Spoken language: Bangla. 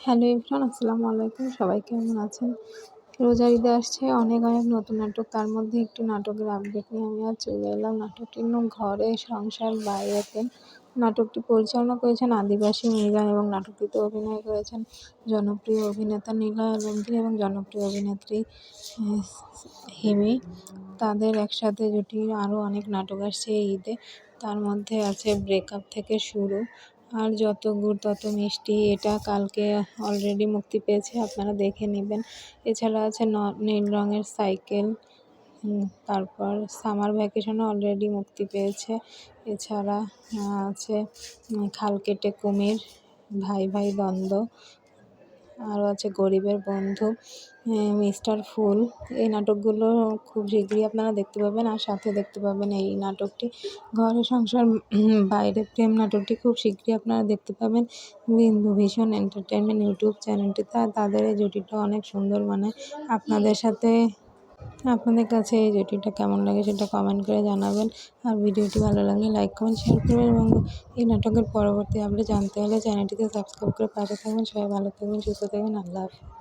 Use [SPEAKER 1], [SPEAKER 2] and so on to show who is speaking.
[SPEAKER 1] হ্যালো এভরিওয়ান, আসসালামু আলাইকুম। সবাই কেমন আছেন? রোজার ঈদে আসছে অনেক নতুন নাটক। তার মধ্যে একটি নাটকের আপডেট নিয়ে আমি আজ চলে এলাম। নাটকটির নাম ঘরে সংসার বাইরেতে। নাটকটি পরিচালনা করেছেন আদিবাসী মৃগা এবং নাটকটিতে অভিনয় করেছেন জনপ্রিয় অভিনেতা নিলয় অলঙ্কি এবং জনপ্রিয় অভিনেত্রী হিমি। তাদের একসাথে জুটিয়ে আরও অনেক নাটক আসছে এই ঈদে। তার মধ্যে আছে ব্রেকআপ থেকে শুরু, আর যত গুড় তত মিষ্টি। এটা কালকে অলরেডি মুক্তি পেয়েছে, আপনারা দেখে নেবেন। এছাড়া আছে নীল রঙের সাইকেল, তারপর সামার ভ্যাকেশনও অলরেডি মুক্তি পেয়েছে। এছাড়া আছে খাল কেটে কুমির, ভাই ভাই দ্বন্দ্ব, আরও আছে গরিবের বন্ধু, মিস্টার ফুল। এই নাটকগুলো খুব শীঘ্রই আপনারা দেখতে পাবেন। আর সাথে দেখতে পাবেন এই নাটকটি ঘরে সংসার বাইরে প্রেম নাটকটি খুব শীঘ্রই আপনারা দেখতে পাবেন বিন্দু ভীষণ এন্টারটেনমেন্ট ইউটিউব চ্যানেলটিতে। আর তাদের এই জুটিটা অনেক সুন্দর, আপনাদের কাছে এই জুটিটা কেমন লাগে সেটা কমেন্ট করে জানাবেন। আর ভিডিওটি ভালো লাগলে লাইক কমেন্ট শেয়ার করবেন এবং এই নাটকের পরবর্তী আপডেট জানতে হলে চ্যানেলটিকে সাবস্ক্রাইব করে পাশে থাকবেন। সবাই ভালো থাকবেন, সুস্থ থাকবেন। আল্লাহ হাফেজ।